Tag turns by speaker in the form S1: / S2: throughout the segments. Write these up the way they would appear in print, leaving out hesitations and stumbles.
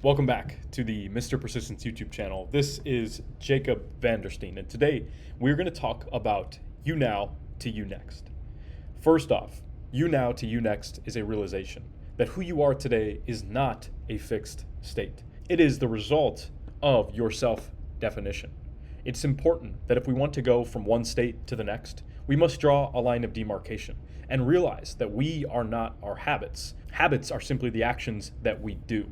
S1: Welcome back to the Mr. Persistence YouTube channel. This is Jacob Vandersteen, and today we're going to talk about YouNow to YouNext. First off, YouNow to YouNext is a realization that who you are today is not a fixed state. It is the result of your self-definition. It's important that if we want to go from one state to the next, we must draw a line of demarcation and realize that we are not our habits. Habits are simply the actions that we do.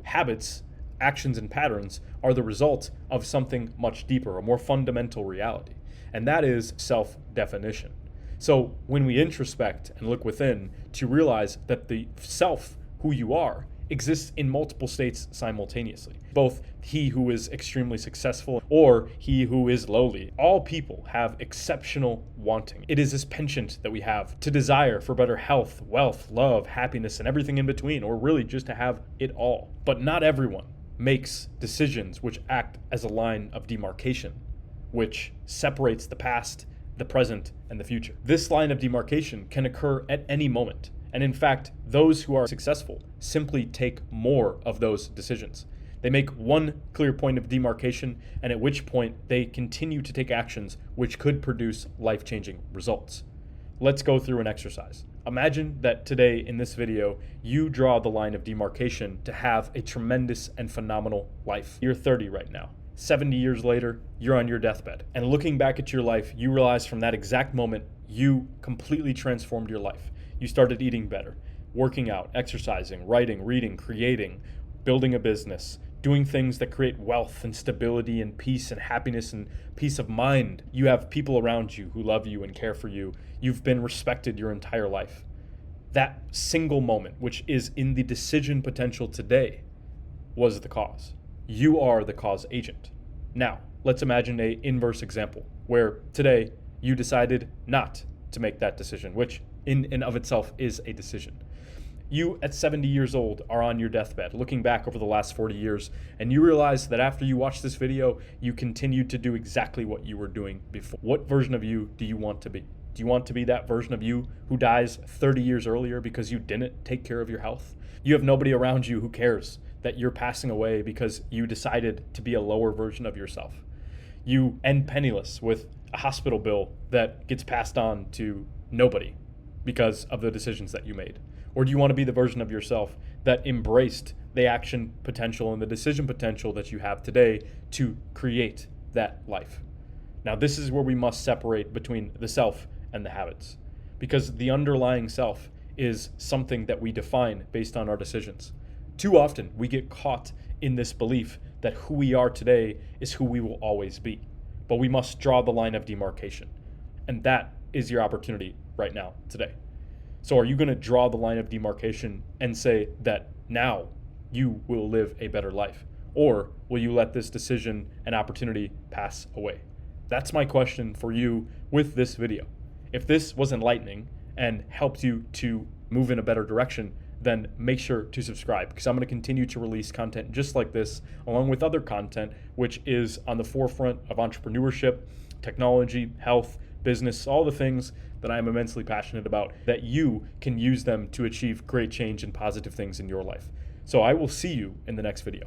S1: Actions and patterns are the result of something much deeper, a more fundamental reality, and that is self-definition. So when we introspect and look within to realize that the self, who you are, exists in multiple states simultaneously, both he who is extremely successful or he who is lowly. All people have exceptional wanting. It is this penchant that we have to desire for better health, wealth, love, happiness, and everything in between, or really just to have it all. But not everyone makes decisions which act as a line of demarcation, which separates the past, the present, and the future. This line of demarcation can occur at any moment. And in fact, those who are successful simply take more of those decisions. They make one clear point of demarcation, and at which point they continue to take actions which could produce life-changing results. Let's go through an exercise. Imagine that today in this video, you draw the line of demarcation to have a tremendous and phenomenal life. You're 30 right now. 70 years later, you're on your deathbed. And looking back at your life, you realize from that exact moment, you completely transformed your life. You started eating better, working out, exercising, writing, reading, creating, building a business, doing things that create wealth and stability and peace and happiness and peace of mind. You have people around you who love you and care for you. You've been respected your entire life. That single moment, which is in the decision potential today, was the cause. You are the cause agent. Now, let's imagine an inverse example where today you decided not to make that decision, which in and of itself is a decision. You, at 70 years old, are on your deathbed, looking back over the last 40 years, and you realize that after you watch this video, you continued to do exactly what you were doing before. What version of you do you want to be? Do you want to be that version of you who dies 30 years earlier because you didn't take care of your health? You have nobody around you who cares that you're passing away because you decided to be a lower version of yourself. You end penniless with a hospital bill that gets passed on to nobody because of the decisions that you made. Or do you want to be the version of yourself that embraced the action potential and the decision potential that you have today to create that life? Now, this is where we must separate between the self and the habits, because the underlying self is something that we define based on our decisions. Too often, we get caught in this belief that who we are today is who we will always be, but we must draw the line of demarcation, and that is your opportunity right now, today. So are you going to draw the line of demarcation and say that now you will live a better life? Or will you let this decision and opportunity pass away? That's my question for you with this video. If this was enlightening and helped you to move in a better direction, then make sure to subscribe, because I'm going to continue to release content just like this, along with other content, which is on the forefront of entrepreneurship, technology, health, business, all the things that I am immensely passionate about, that you can use them to achieve great change and positive things in your life. So I will see you in the next video.